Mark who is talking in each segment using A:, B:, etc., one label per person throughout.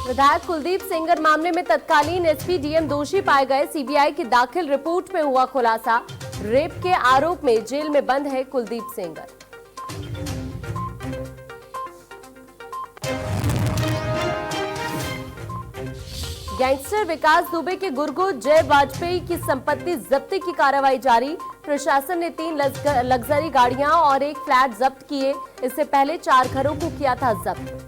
A: विधायक कुलदीप सेंगर मामले में तत्कालीन एसपी डीएम दोषी पाए गए। सीबीआई की दाखिल रिपोर्ट में हुआ खुलासा। रेप के आरोप में जेल में बंद है कुलदीप सेंगर। गैंगस्टर विकास दुबे के गुरगो जय वाजपेयी की संपत्ति जब्ती की कार्रवाई जारी। प्रशासन ने 3 लग्जरी गाड़ियां और एक फ्लैट जब्त किए। इससे पहले 4 घरों को किया था जब्त।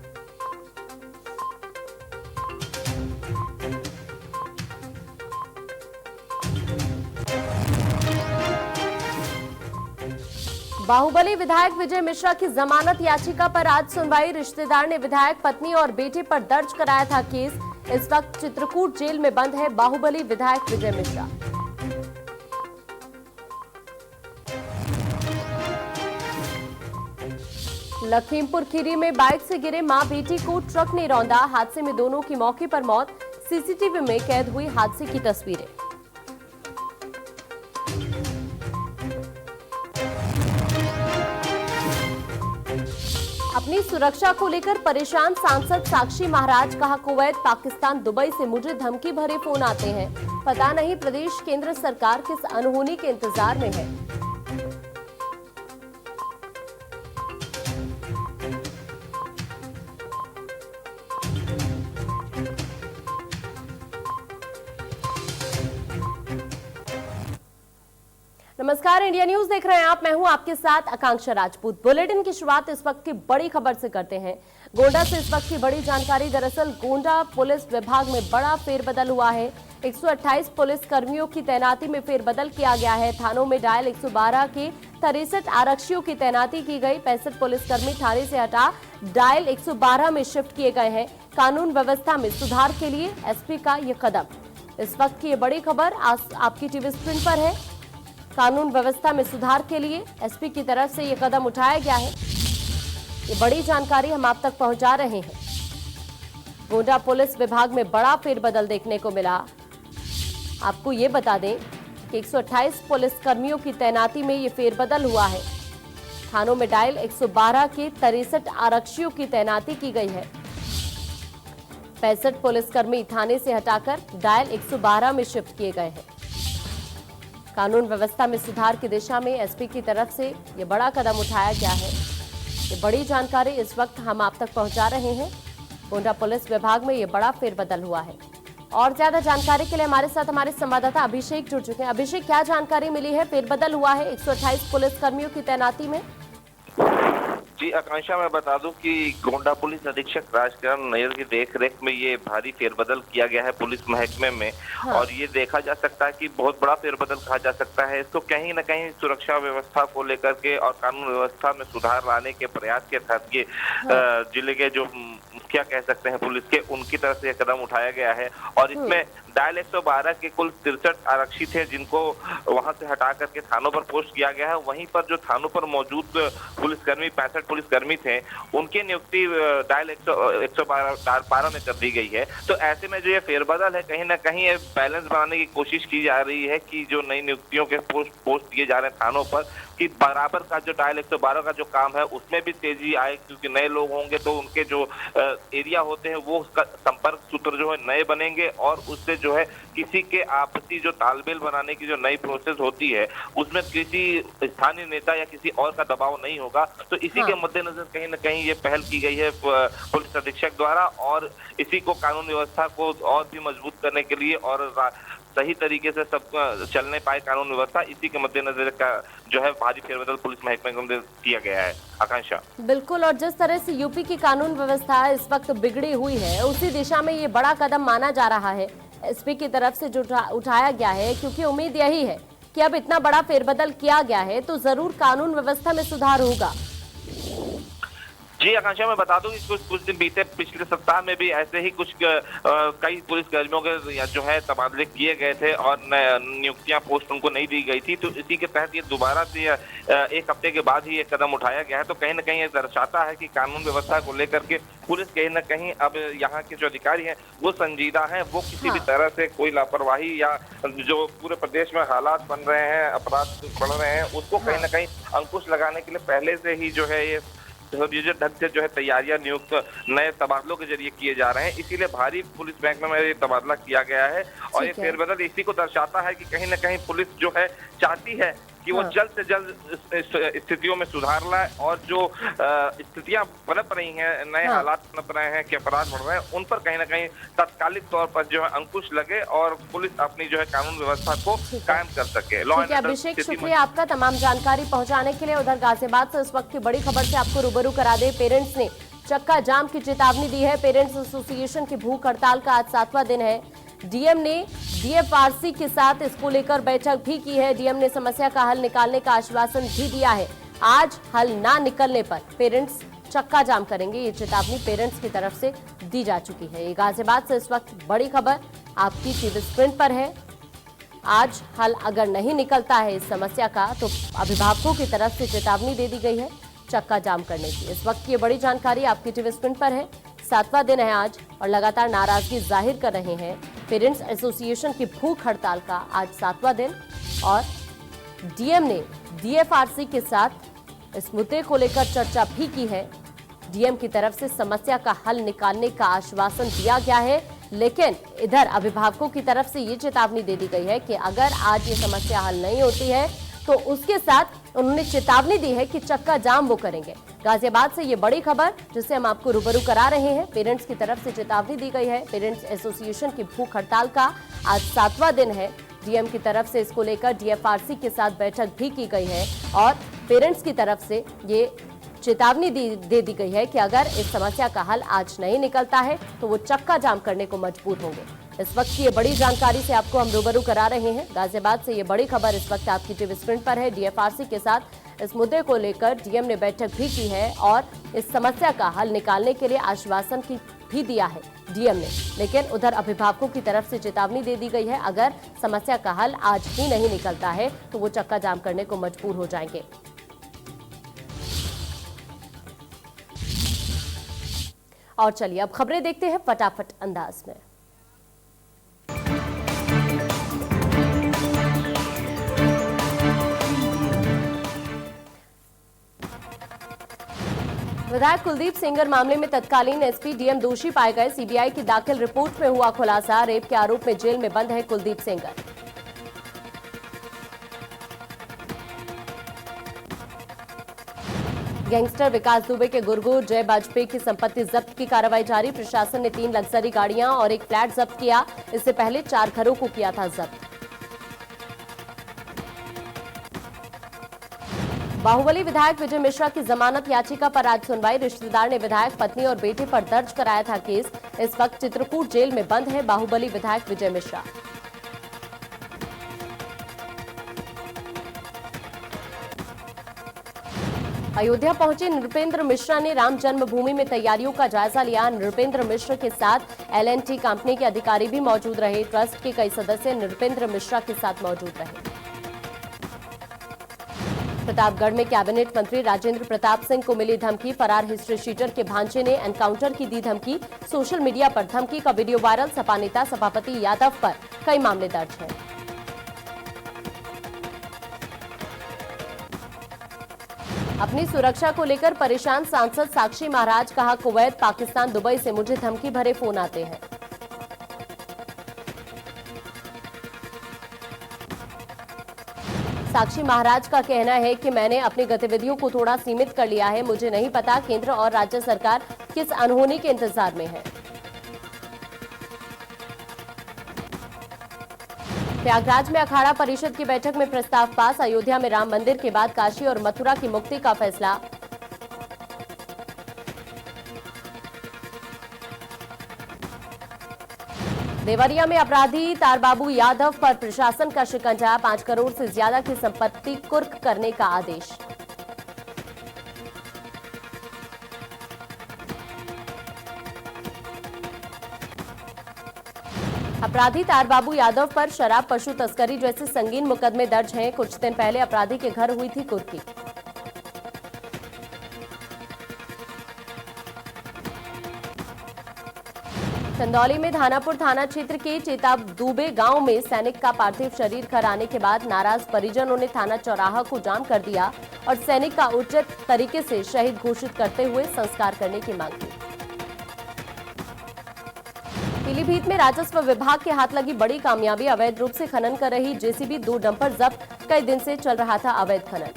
A: बाहुबली विधायक विजय मिश्रा की जमानत याचिका पर आज सुनवाई। रिश्तेदार ने विधायक पत्नी और बेटे पर दर्ज कराया था केस। इस वक्त चित्रकूट जेल में बंद है बाहुबली विधायक विजय मिश्रा। लखीमपुर खीरी में बाइक से गिरे मां बेटी को ट्रक ने रौंदा। हादसे में दोनों की मौके पर मौत। सीसीटीवी में कैद हुई हादसे की तस्वीरें। अपनी सुरक्षा को लेकर परेशान सांसद साक्षी महाराज। कहा, कुवैत, पाकिस्तान, दुबई से मुझे धमकी भरे फोन आते हैं। पता नहीं प्रदेश केंद्र सरकार किस अनहोनी के इंतजार में है। नमस्कार, इंडिया न्यूज देख रहे हैं आप। मैं हूं आपके साथ आकांक्षा राजपूत। बुलेटिन की शुरुआत इस वक्त की बड़ी खबर से करते हैं। गोंडा से इस वक्त की बड़ी जानकारी। दरअसल गोंडा पुलिस विभाग में बड़ा फेरबदल हुआ है। 128 पुलिस कर्मियों की तैनाती में फेरबदल किया गया है। थानों में डायल 112 के 63 आरक्षियों की तैनाती की गई। 65 पुलिसकर्मी थाने से हटा डायल 112 में शिफ्ट किए गए हैं। कानून व्यवस्था में सुधार के लिए एसपी का ये कदम। इस वक्त की ये बड़ी खबर आपकी टीवी स्क्रीन पर है। कानून व्यवस्था में सुधार के लिए एसपी की तरफ से ये कदम उठाया गया है। ये बड़ी जानकारी हम आप तक पहुंचा रहे हैं। गोंडा पुलिस विभाग में बड़ा फेरबदल देखने को मिला। आपको ये बता दें कि 128 पुलिस कर्मियों की तैनाती में ये फेरबदल हुआ है। थानों में डायल 112 के 63 आरक्षियों की तैनाती की गई है। 65 पुलिसकर्मी थाने से हटाकर डायल 112 में शिफ्ट किए गए हैं। कानून व्यवस्था में सुधार की दिशा में एसपी की तरफ से ये बड़ा कदम उठाया गया है। ये बड़ी जानकारी इस वक्त हम आप तक पहुंचा रहे हैं। गोंडा पुलिस विभाग में ये बड़ा फेरबदल हुआ है। और ज्यादा जानकारी के लिए हमारे साथ हमारे संवाददाता अभिषेक जुड़ चुके हैं। अभिषेक, क्या जानकारी मिली है? फेरबदल हुआ है 128 पुलिस कर्मियों की तैनाती में।
B: जी आकांक्षा, मैं बता दूं कि गोंडा पुलिस अधीक्षक राजकरण नैयर की देखरेख में ये भारी फेरबदल किया गया है पुलिस महकमे में। हाँ। और ये देखा जा सकता है कि बहुत बड़ा फेरबदल कहा जा सकता है इसको। कहीं न कहीं सुरक्षा व्यवस्था को लेकर के और कानून व्यवस्था में सुधार लाने के प्रयास के तहत ये जिले के जो क्या कह सकते हैं पुलिस के, उनकी तरफ से कदम उठाया गया है। और इसमें डायल 112 के कुल 63 आरक्षी थे जिनको वहां से हटा करके थानों पर पोस्ट किया गया है। वहीं पर जो थानों पर मौजूद पुलिसकर्मी 65 पुलिसकर्मी थे, उनकी नियुक्ति डायल 112 में कर दी गई है। तो ऐसे में जो ये फेरबदल है, कहीं ना कहीं ये बैलेंस बनाने की कोशिश की जा रही है कि जो नई नियुक्तियों के पोस्ट किए जा रहे हैं थानों पर, कि बराबर का जो डायल 112 का जो काम है उसमें भी तेजी आए, क्योंकि नए लोग होंगे तो उनके जो एरिया होते हैं वो उसका संपर्क सूत्र जो है नए बनेंगे और उससे जो है किसी के आपसी जो तालमेल बनाने की जो नई प्रोसेस होती है उसमें किसी स्थानीय नेता या किसी और का दबाव नहीं होगा। तो इसी के मद्देनजर कहीं ना कहीं ये पहल की गई है पुलिस अधीक्षक द्वारा, और इसी को कानून व्यवस्था को और भी मजबूत करने के लिए और सही तरीके से सब चलने पाए कानून व्यवस्था, इसी के मद्देनजर का जो है भारी फेरबदल पुलिस महकमे में किया गया है। आकांक्षा,
A: बिल्कुल। और जिस तरह से यूपी की कानून व्यवस्था इस वक्त बिगड़ी हुई है, उसी दिशा में ये बड़ा कदम माना जा रहा है एसपी की तरफ से जो उठाया गया है, क्योंकि उम्मीद यही है कि अब इतना बड़ा फेरबदल किया गया है तो जरूर कानून व्यवस्था में सुधार होगा।
B: जी आकांक्षा, मैं बता दूं कि कुछ दिन बीते पिछले सप्ताह में भी ऐसे ही कुछ कई पुलिस कर्मियों के जो है तबादले किए गए थे और नियुक्तियां पोस्ट उनको नहीं दी गई थी। तो इसी के तहत ये दोबारा से एक हफ्ते के बाद ही ये कदम उठाया गया है। तो कहीं ना कहीं ये दर्शाता है कि कानून व्यवस्था को लेकर के पुलिस कहीं ना कहीं अब यहाँ के जो अधिकारी हैं वो संजीदा हैं। वो किसी भी तरह से कोई लापरवाही या जो पूरे प्रदेश में हालात बन रहे हैं, अपराध बढ़ रहे हैं, उसको कहीं ना कहीं अंकुश लगाने के लिए पहले से ही जो है ये सुनियोजित ढंग से जो है तैयारियां नियुक्त नए तबादलों के जरिए किए जा रहे हैं, इसीलिए भारी पुलिस महकमे में ये तबादला किया गया है। और ये फेरबदल इसी को दर्शाता है कि कहीं न कहीं पुलिस जो है चाहती है कि वो जल्द से जल्द स्थितियों में सुधार लाए और जो स्थितियां पनप रही हैं, नए हालात पनप रहे हैं कि अपराध बढ़ रहे हैं, उन पर कहीं ना कहीं तात्कालिक तौर पर जो है अंकुश लगे और पुलिस अपनी जो है कानून व्यवस्था को कायम कर सके।
A: अभिषेक, शुक्रिया आपका तमाम जानकारी पहुंचाने के लिए। उधर गाजियाबाद से इस वक्त की बड़ी खबर से आपको रूबरू करा दे। पेरेंट्स ने चक्का जाम की चेतावनी दी है। पेरेंट्स एसोसिएशन की भूख हड़ताल का आज 7वां दिन है। डीएम ने डीएफआरसी के साथ इसको लेकर बैठक भी की है। डीएम ने समस्या का हल निकालने का आश्वासन भी दिया है। आज हल ना निकलने पर पेरेंट्स चक्का जाम करेंगे, ये चेतावनी पेरेंट्स की तरफ से दी जा चुकी है। ये गाजियाबाद से इस वक्त बड़ी खबर आपकी टीवी स्क्रीन पर है। आज हल अगर नहीं निकलता है इस समस्या का तो अभिभावकों की तरफ से चेतावनी दे दी गई है चक्का जाम करने की। इस वक्त की बड़ी जानकारी आपकी टीवी स्क्रीन पर है। 7वां दिन है आज और लगातार नाराजगी जाहिर कर रहे हैं। पेरेंट्स एसोसिएशन की भूख हड़ताल का आज 7वां दिन और डीएम ने डीएफआरसी के साथ इस मुद्दे को लेकर चर्चा भी की है। डीएम की तरफ से समस्या का हल निकालने का आश्वासन दिया गया है, लेकिन इधर अभिभावकों की तरफ से ये चेतावनी दे दी गई है कि अगर आज ये समस्या हल नहीं होती है तो उसके साथ उन्होंने चेतावनी दी है कि चक्का जाम वो करेंगे। गाजियाबाद से ये बड़ी खबर जिसे हम आपको रूबरू करा रहे हैं। पेरेंट्स की तरफ से चेतावनी दी गई है। पेरेंट्स एसोसिएशन की भूख हड़ताल का आज 7वां दिन है। डीएम की तरफ से इसको लेकर डीएफआरसी के साथ बैठक भी की गई है और पेरेंट्स की तरफ से ये चेतावनी दे दी गई है कि अगर इस समस्या का हल आज नहीं निकलता है तो वो चक्का जाम करने को मजबूर होंगे। इस वक्त की ये बड़ी जानकारी से आपको हम रूबरू करा रहे हैं। गाजियाबाद से ये बड़ी खबर इस वक्त आपकी टीवी स्क्रीन पर है। डीएफआरसी के साथ इस मुद्दे को लेकर डीएम ने बैठक भी की है और इस समस्या का हल निकालने के लिए आश्वासन भी दिया है डीएम ने, लेकिन उधर अभिभावकों की तरफ से चेतावनी दे दी गई है अगर समस्या का हल आज ही नहीं निकलता है तो वो चक्का जाम करने को मजबूर हो जाएंगे। और चलिए अब खबरें देखते हैं फटाफट अंदाज में। विधायक कुलदीप सेंगर मामले में तत्कालीन एसपी डीएम दोषी पाए गए। सीबीआई की दाखिल रिपोर्ट में हुआ खुलासा। रेप के आरोप में जेल में बंद है कुलदीप सेंगर। गैंगस्टर विकास दुबे के गुरगुर जय वाजपेयी की संपत्ति जब्त की कार्रवाई जारी। प्रशासन ने 3 लग्जरी गाड़ियां और एक फ्लैट जब्त किया। इससे पहले 4 घरों को किया था जब्त। बाहुबली विधायक विजय मिश्रा की जमानत याचिका पर आज सुनवाई। रिश्तेदार ने विधायक पत्नी और बेटे पर दर्ज कराया था केस। इस वक्त चित्रकूट जेल में बंद है बाहुबली विधायक विजय मिश्रा। अयोध्या पहुंचे नृपेंद्र मिश्रा ने राम जन्मभूमि में तैयारियों का जायजा लिया। नृपेंद्र मिश्रा के साथ एलएनटी कंपनी के अधिकारी भी मौजूद रहे। ट्रस्ट के कई सदस्य नृपेंद्र मिश्रा के साथ मौजूद रहे। प्रतापगढ़ में कैबिनेट मंत्री राजेंद्र प्रताप सिंह को मिली धमकी। फरार हिस्ट्री शीटर के भांजे ने एनकाउंटर की दी धमकी। सोशल मीडिया पर धमकी का वीडियो वायरल। सपा नेता सभापति यादव पर कई मामले दर्ज हैं। अपनी सुरक्षा को लेकर परेशान सांसद साक्षी महाराज। कहा कुवैत, पाकिस्तान, दुबई से मुझे धमकी भरे फोन आते हैं। साक्षी महाराज का कहना है कि मैंने अपनी गतिविधियों को थोड़ा सीमित कर लिया है। मुझे नहीं पता केंद्र और राज्य सरकार किस अनहोनी के इंतजार में है। प्रयागराज में अखाड़ा परिषद की बैठक में प्रस्ताव पास। अयोध्या में राम मंदिर के बाद काशी और मथुरा की मुक्ति का फैसला। देवरिया में अपराधी तारबाबू यादव पर प्रशासन का शिकंजा। 5 करोड़ से ज्यादा की संपत्ति कुर्क करने का आदेश। अपराधी तारबाबू यादव पर शराब, पशु तस्करी जैसे संगीन मुकदमे दर्ज हैं। कुछ दिन पहले अपराधी के घर हुई थी कुर्की। चंदौली में धानापुर थाना क्षेत्र के चेताबदूबे गांव में सैनिक का पार्थिव शरीर घर आने के बाद नाराज परिजनों ने थाना चौराहा को जाम कर दिया और सैनिक का उचित तरीके से शहीद घोषित करते हुए संस्कार करने की मांग की। पीलीभीत में राजस्व विभाग के हाथ लगी बड़ी कामयाबी। अवैध रूप से खनन कर रही जेसीबी 2 डंपर जब्त। कई दिन से चल रहा था अवैध खनन।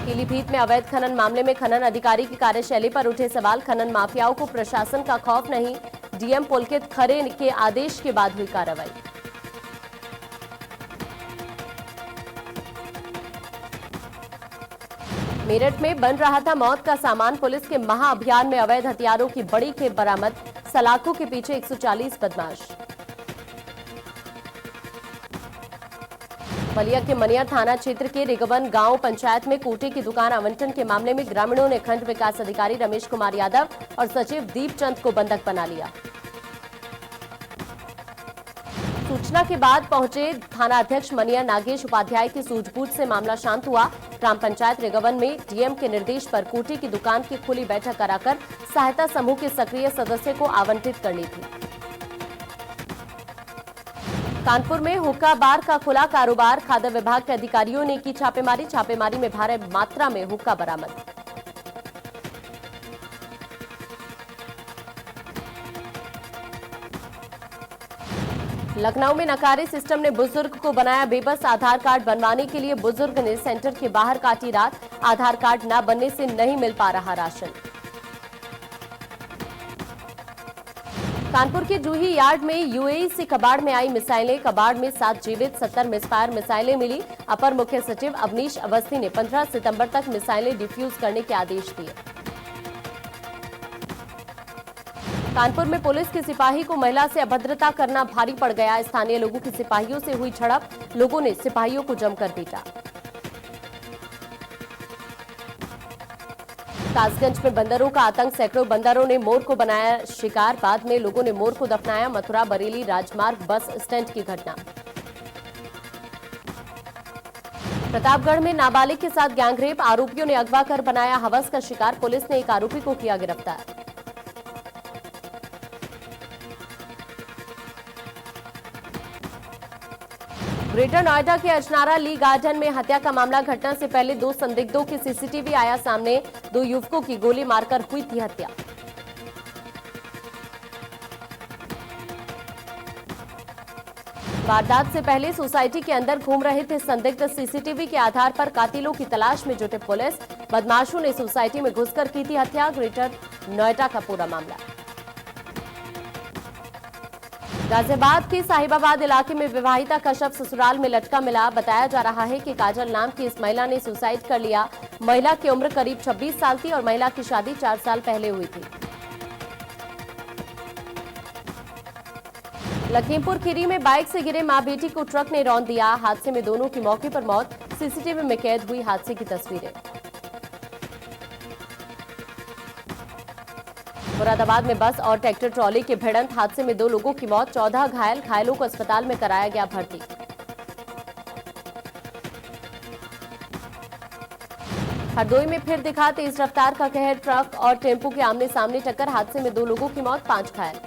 A: पीलीभीत में अवैध खनन मामले में खनन अधिकारी की कार्यशैली पर उठे सवाल। खनन माफियाओं को प्रशासन का खौफ नहीं। डीएम पुलकित खरे के आदेश के बाद हुई कार्रवाई। मेरठ में बन रहा था मौत का सामान। पुलिस के महाअभियान में अवैध हथियारों की बड़ी खेप बरामद। सलाखों के पीछे 140 बदमाश। बलिया के मनिया थाना क्षेत्र के रिगवन गांव पंचायत में कोटे की दुकान आवंटन के मामले में ग्रामीणों ने खंड विकास अधिकारी रमेश कुमार यादव और सचिव दीपचंद को बंधक बना लिया। सूचना के बाद पहुंचे थाना अध्यक्ष मनिया नागेश उपाध्याय की सूझबूझ से मामला शांत हुआ। ग्राम पंचायत रिगवन में डीएम के निर्देश पर कोटे की दुकान की खुली बैठक कराकर सहायता समूह के सक्रिय सदस्य को आवंटित करनी थी। कानपुर में हुक्का बार का खुला कारोबार। खाद्य विभाग के अधिकारियों ने की छापेमारी। छापेमारी में भारी मात्रा में हुक्का बरामद। लखनऊ में नकारी सिस्टम ने बुजुर्ग को बनाया बेबस। आधार कार्ड बनवाने के लिए बुजुर्ग ने सेंटर के बाहर काटी रात। आधार कार्ड न बनने से नहीं मिल पा रहा राशन। कानपुर के जूही यार्ड में यूएई से कबाड़ में आई मिसाइलें। कबाड़ में 7 जीवित 70 मिसफायर मिसाइलें मिली। अपर मुख्य सचिव अवनीश अवस्थी ने 15 सितंबर तक मिसाइलें डिफ्यूज करने के आदेश दिए। कानपुर में पुलिस के सिपाही को महिला से अभद्रता करना भारी पड़ गया। स्थानीय लोगों की सिपाहियों से हुई झड़प। लोगों ने सिपाहियों को जमकर पीटा। कासगंज में बंदरों का आतंक। सैकड़ों बंदरों ने मोर को बनाया शिकार। बाद में लोगों ने मोर को दफनाया। मथुरा बरेली राजमार्ग बस स्टैंड की घटना। प्रतापगढ़ में नाबालिग के साथ गैंगरेप। आरोपियों ने अगवा कर बनाया हवस का शिकार। पुलिस ने एक आरोपी को किया गिरफ्तार। ग्रेटर नोएडा के अजनारा ली गार्डन में हत्या का मामला। घटना से पहले 2 संदिग्धों की सीसीटीवी आया सामने। 2 युवकों की गोली मारकर हुई थी हत्या। वारदात से पहले सोसाइटी के अंदर घूम रहे थे संदिग्ध। सीसीटीवी के आधार पर कातिलों की तलाश में जुटे पुलिस। बदमाशों ने सोसाइटी में घुसकर की थी हत्या। ग्रेटर नोएडा का पूरा मामला। गाजियाबाद के साहिबाबाद इलाके में विवाहिता का शव ससुराल में लटका मिला। बताया जा रहा है कि काजल नाम की इस महिला ने सुसाइड कर लिया। महिला की उम्र करीब 26 साल थी और महिला की शादी 4 साल पहले हुई थी। लखीमपुर खीरी में बाइक से गिरे मां बेटी को ट्रक ने रौंद दिया। हादसे में दोनों की मौके पर मौत। सीसीटीवी में कैद हुई हादसे की तस्वीरें। मुरादाबाद में बस और ट्रैक्टर ट्रॉली की भिड़ंत। हादसे में 2 लोगों की मौत। 14 घायल। घायलों को अस्पताल में कराया गया भर्ती। हरदोई में फिर दिखा तेज रफ्तार का कहर। ट्रक और टेम्पो के आमने सामने टक्कर। हादसे में 2 लोगों की मौत, 5 घायल।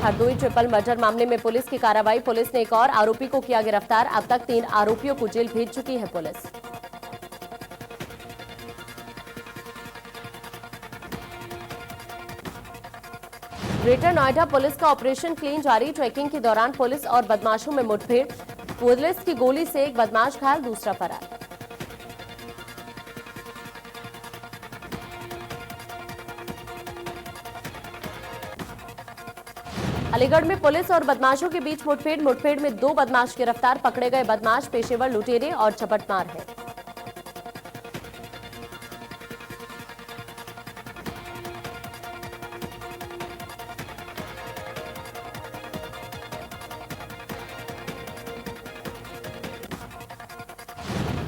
A: हरदोई ट्रिपल मर्डर मामले में पुलिस की कार्रवाई। पुलिस ने एक और आरोपी को किया गिरफ्तार। अब तक 3 आरोपियों को जेल भेज चुकी है पुलिस। ग्रेटर नोएडा पुलिस का ऑपरेशन क्लीन जारी। ट्रैकिंग के दौरान पुलिस और बदमाशों में मुठभेड़। पुलिस की गोली से एक बदमाश घायल, दूसरा फरार। अलीगढ़ में पुलिस और बदमाशों के बीच मुठभेड़। मुठभेड़ में 2 बदमाश गिरफ्तार। पकड़े गए बदमाश पेशेवर लुटेरे और झपटमार हैं।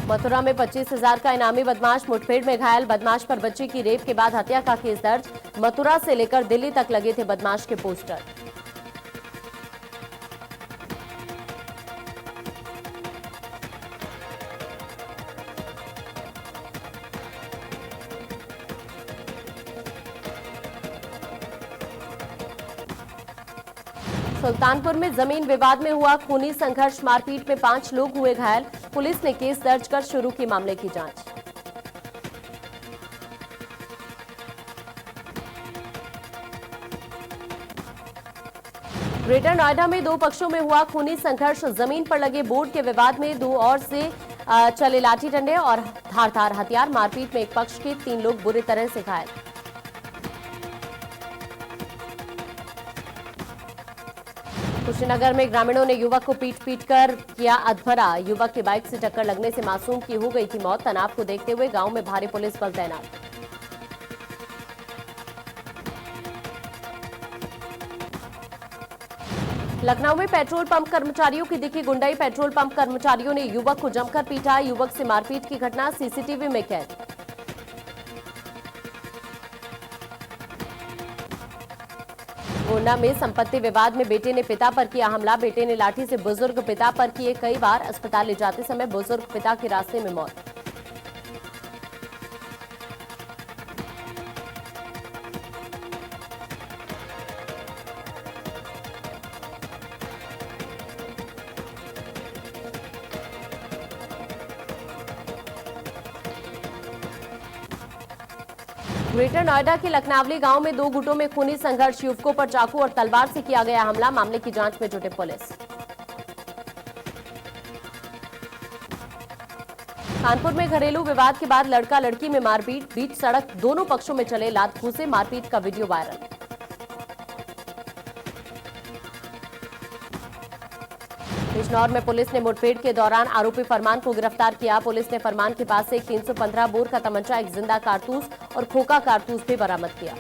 A: मथुरा में 25,000 का इनामी बदमाश। मुठभेड़ में घायल। बदमाश पर बच्ची की रेप के बाद हत्या का केस दर्ज। मथुरा से लेकर दिल्ली तक लगे थे बदमाश के पोस्टर। सुल्तानपुर में जमीन विवाद में हुआ खूनी संघर्ष, मारपीट में 5 लोग हुए घायल। पुलिस ने केस दर्ज कर शुरू की मामले की जांच। ग्रेटर नोएडा में 2 पक्षों में हुआ खूनी संघर्ष, जमीन पर लगे बोर्ड के विवाद में 2 ओर से चले लाठी डंडे और धारदार हथियार। मारपीट में एक पक्ष के 3 लोग बुरी तरह से घायल। कुशीनगर में ग्रामीणों ने युवक को पीट कर किया अधभरा। युवक की बाइक से टक्कर लगने से मासूम की हो गई थी मौत। तनाव को देखते हुए गांव में भारी पुलिस बल तैनात। लखनऊ में पेट्रोल पंप कर्मचारियों की दिखी गुंडाई। पेट्रोल पंप कर्मचारियों ने युवक को जमकर पीटा। युवक से मारपीट की घटना सीसीटीवी में कैद। गोंडा में संपत्ति विवाद में बेटे ने पिता पर किया हमला। बेटे ने लाठी से बुजुर्ग पिता पर किए कई वार। अस्पताल ले जाते समय बुजुर्ग पिता की रास्ते में मौत। ग्रेटर नोएडा के लखनावली गांव में 2 गुटों में खूनी संघर्ष। युवकों पर चाकू और तलवार से किया गया हमला। मामले की जांच में जुटे पुलिस। कानपुर में घरेलू विवाद के बाद लड़का लड़की में मारपीट। बीच सड़क दोनों पक्षों में चले लात घूंसे। मारपीट का वीडियो वायरल। बिजनौर में पुलिस ने मुठभेड़ के दौरान आरोपी फरमान को गिरफ्तार किया। पुलिस ने फरमान के पास से एक 315 बोर का तमंचा, एक जिंदा कारतूस और खोखा कारतूस भी बरामद किया।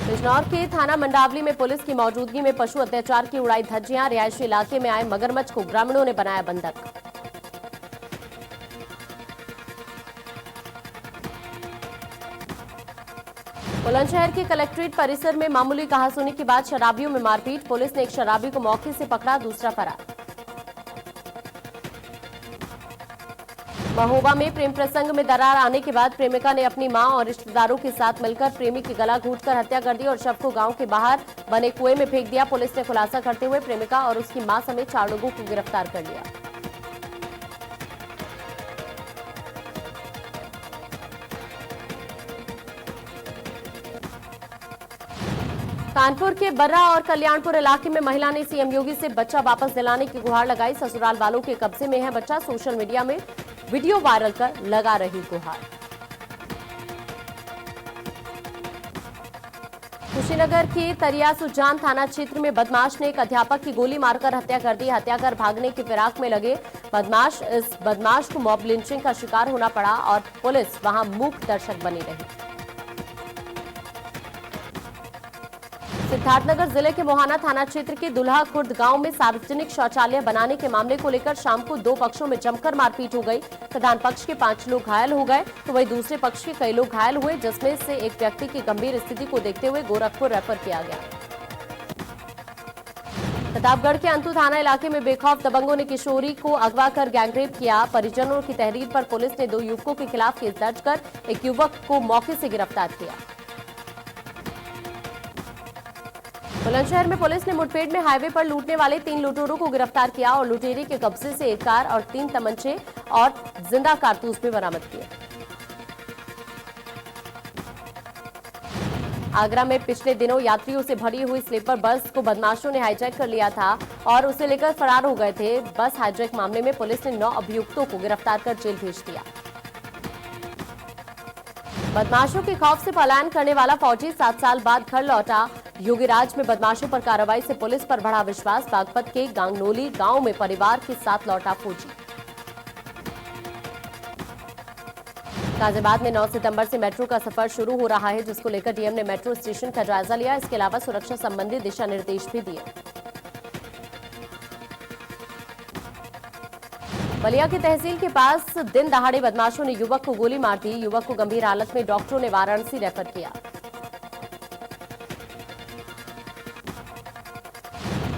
A: बिजनौर के थाना मंडावली में पुलिस की मौजूदगी में पशु अत्याचार की उड़ाई धज्जियां। रिहायशी इलाके में आए मगरमच्छ को ग्रामीणों ने बनाया बंधक। बुलंदशहर के कलेक्ट्रेट परिसर में मामूली कहासुनी के बाद शराबियों में मारपीट। पुलिस ने एक शराबी को मौके से पकड़ा, दूसरा फरार। महोबा में प्रेम प्रसंग में दरार आने के बाद प्रेमिका ने अपनी मां और रिश्तेदारों के साथ मिलकर प्रेमी की गला घोंटकर हत्या कर दी और शव को गांव के बाहर बने कुएं में फेंक दिया। पुलिस ने खुलासा करते हुए प्रेमिका और उसकी मां समेत 4 लोगों को गिरफ्तार कर लिया। कानपुर के बर्रा और कल्याणपुर इलाके में महिला ने सीएम योगी से बच्चा वापस दिलाने की गुहार लगाई। ससुराल वालों के कब्जे में है बच्चा। सोशल मीडिया में वीडियो वायरल कर लगा रही गुहार। कुशीनगर के तरिया सुजान थाना क्षेत्र में बदमाश ने एक अध्यापक की गोली मारकर हत्या कर दी। हत्या कर भागने की फिराक में लगे इस बदमाश को मॉब लिंचिंग का शिकार होना पड़ा और पुलिस वहां मूक दर्शक बनी रही। सिद्धार्थनगर जिले के मोहाना थाना क्षेत्र के दुल्हा खुर्द गांव में सार्वजनिक शौचालय बनाने के मामले को लेकर शाम को 2 पक्षों में जमकर मारपीट हो गई। प्रधान पक्ष के 5 लोग घायल हो गए तो वहीं दूसरे पक्ष के कई लोग घायल हुए, जिसमें से एक व्यक्ति की गंभीर स्थिति को देखते हुए गोरखपुर रेफर किया गया। प्रतापगढ़ के अंतु थाना इलाके में बेखौफ दबंगों ने किशोरी को अगवा कर गैंगरेप किया। परिजनों की तहरीर पर पुलिस ने 2 युवकों के खिलाफ केस दर्ज कर एक युवक को मौके से गिरफ्तार किया। बुलंदशहर में पुलिस ने मुठभेड़ में हाईवे पर लूटने वाले 3 लुटेरों को गिरफ्तार किया और लुटेरे के कब्जे से एक कार और 3 तमंचे और जिंदा कारतूस भी बरामद किए। आगरा में पिछले दिनों यात्रियों से भरी हुई स्लीपर बस को बदमाशों ने हाईजैक कर लिया था और उसे लेकर फरार हो गए थे। बस हाईजैक मामले में पुलिस ने 9 अभियुक्तों को गिरफ्तार कर जेल भेज दिया। बदमाशों के खौफ से पलायन करने वाला फौजी 7 साल बाद घर लौटा। योगीराज में बदमाशों पर कार्रवाई से पुलिस पर बढ़ा विश्वास। बागपत के गांगनोली गांव में परिवार के साथ लौटा फौजी। गाजियाबाद में 9 सितंबर से मेट्रो का सफर शुरू हो रहा है, जिसको लेकर डीएम ने मेट्रो स्टेशन का जायजा लिया। इसके अलावा सुरक्षा संबंधी दिशा निर्देश भी दिए। बलिया की तहसील के पास दिन दहाड़े बदमाशों ने युवक को गोली मार दी। युवक को गंभीर हालत में डॉक्टरों ने वाराणसी रेफर किया।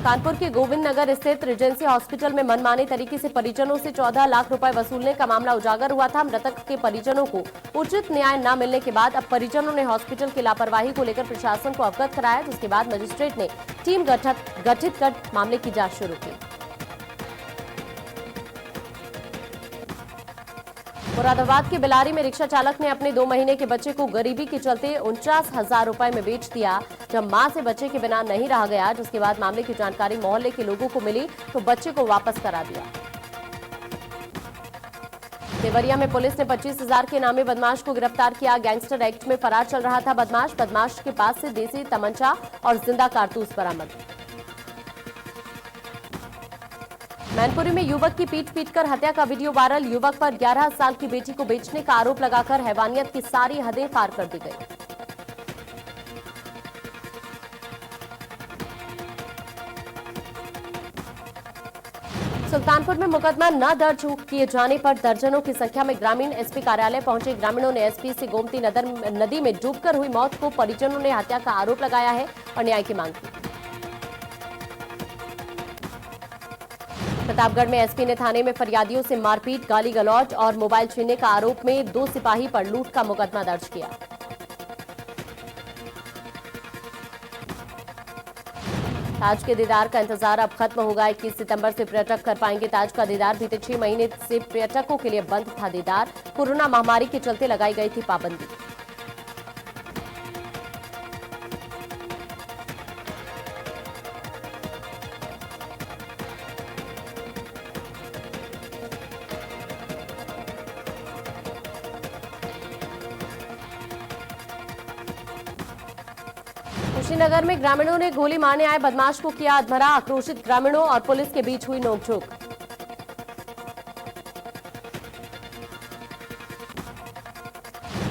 A: कानपुर के गोविंद नगर स्थित रिजेंसी हॉस्पिटल में मनमाने तरीके से परिजनों से 14 लाख रुपए वसूलने का मामला उजागर हुआ था। मृतक के परिजनों को उचित न्याय न मिलने के बाद अब परिजनों ने हॉस्पिटल की लापरवाही को लेकर प्रशासन को अवगत कराया, जिसके बाद मजिस्ट्रेट ने टीम गठित कर मामले की जांच शुरू की। मुरादाबाद के बिलारी में रिक्शा चालक ने अपने 2 महीने के बच्चे को गरीबी के चलते 49,000 रुपए में बेच दिया। जब मां से बच्चे के बिना नहीं रहा गया, जिसके बाद मामले की जानकारी मोहल्ले के लोगों को मिली तो बच्चे को वापस करा दिया। देवरिया में पुलिस ने 25,000 के इनामी बदमाश को गिरफ्तार किया। गैंगस्टर एक्ट में फरार चल रहा था बदमाश के पास से देसी तमंचा और जिंदा कारतूस बरामद। मैनपुरी में युवक की पीट-पीटकर हत्या का वीडियो वायरल। युवक पर 11 साल की बेटी को बेचने का आरोप लगाकर हैवानियत की सारी हदें पार कर दी गई। सुल्तानपुर में मुकदमा न दर्ज किए जाने पर दर्जनों की संख्या में ग्रामीण एसपी कार्यालय पहुंचे। ग्रामीणों ने एसपी से गोमती नदी में डूबकर हुई मौत को परिजनों ने हत्या का आरोप लगाया है और न्याय की मांग की। प्रतापगढ़ में एसपी ने थाने में फरियादियों से मारपीट, गाली गलौज और मोबाइल छीनने का आरोप में 2 सिपाही पर लूट का मुकदमा दर्ज किया। ताज के दीदार का इंतजार अब खत्म होगा। 21 सितंबर से पर्यटक कर पाएंगे ताज का दीदार। बीते 6 महीने से पर्यटकों के लिए बंद था दीदार। कोरोना महामारी के चलते लगाई गई थी पाबंदी। कुशीनगर में ग्रामीणों ने गोली मारने आए बदमाश को किया अधमरा। आक्रोशित ग्रामीणों और पुलिस के बीच हुई नोकझोंक।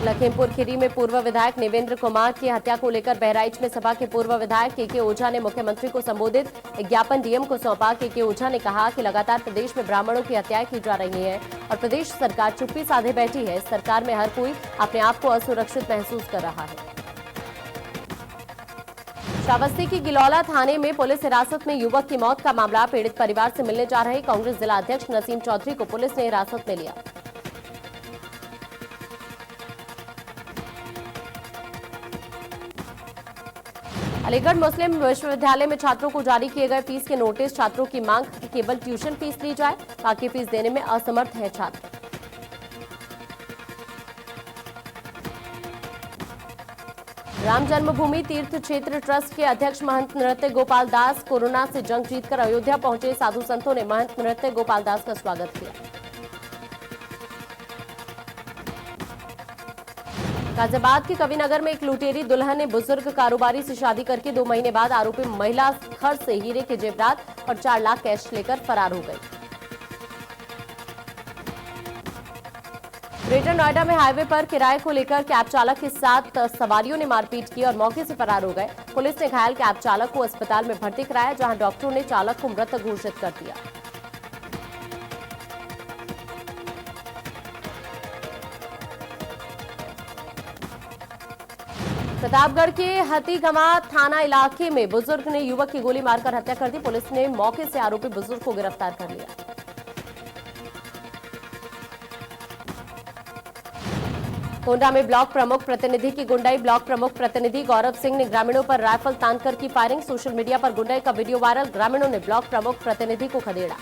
A: लखीमपुर खीरी में पूर्व विधायक निवेंद्र कुमार की हत्या को लेकर बहराइच में सपा के पूर्व विधायक के ओझा ने मुख्यमंत्री को संबोधित ज्ञापन डीएम को सौंपा। के ओझा ने कहा कि लगातार प्रदेश में ब्राह्मणों की हत्याएं की जा रही हैं और प्रदेश सरकार चुप्पी साधे बैठी है। सरकार में हर कोई अपने आप को असुरक्षित महसूस कर रहा है। श्रावस्ती की गिलौला थाने में पुलिस हिरासत में युवक की मौत का मामला। पीड़ित परिवार से मिलने जा रहे कांग्रेस जिला अध्यक्ष नसीम चौधरी को पुलिस ने हिरासत में लिया। अलीगढ़ मुस्लिम विश्वविद्यालय में छात्रों को जारी किए गए फीस के नोटिस। छात्रों की मांग कि केवल ट्यूशन फीस ली जाए, बाकी फीस देने में असमर्थ है छात्र। राम जन्मभूमि तीर्थ क्षेत्र ट्रस्ट के अध्यक्ष महंत नृत्य गोपाल दास कोरोना से जंग जीतकर अयोध्या पहुंचे। साधु संतों ने महंत नृत्य गोपाल दास का स्वागत किया। गाजियाबाद के कविनगर में एक लुटेरी दुल्हन ने बुजुर्ग कारोबारी से शादी करके 2 महीने बाद आरोपी महिला घर से हीरे के जेवरात और 4 लाख कैश लेकर फरार हो गई। ग्रेटर नोएडा में हाईवे पर किराए को लेकर कैब चालक के साथ सवारियों ने मारपीट की और मौके से फरार हो गए। पुलिस ने घायल कैब चालक को अस्पताल में भर्ती कराया, जहां डॉक्टरों ने चालक को मृत घोषित कर दिया। प्रतापगढ़ के हथीगमा थाना इलाके में बुजुर्ग ने युवक की गोली मारकर हत्या कर दी। पुलिस ने मौके से आरोपी बुजुर्ग को गिरफ्तार कर लिया। गोंडा में ब्लॉक प्रमुख प्रतिनिधि की गुंडाई। ब्लॉक प्रमुख प्रतिनिधि गौरव सिंह ने ग्रामीणों पर राइफल तानकर की फायरिंग। सोशल मीडिया पर गुंडाई का वीडियो वायरल। ग्रामीणों ने ब्लॉक प्रमुख प्रतिनिधि को खदेड़ा।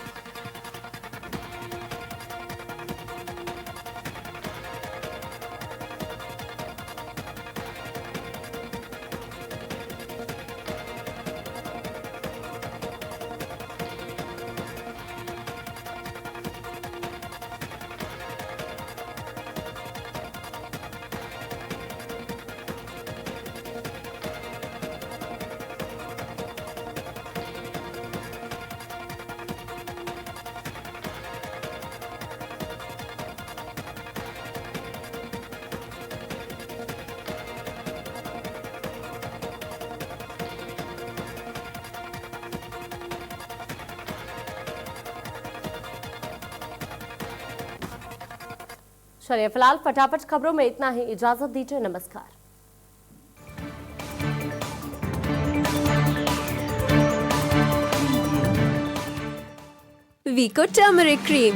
A: चलिए फिलहाल फटाफट खबरों में इतना ही। इजाजत दीजिए, नमस्कार।
C: वीको टर्मरिक क्रीम।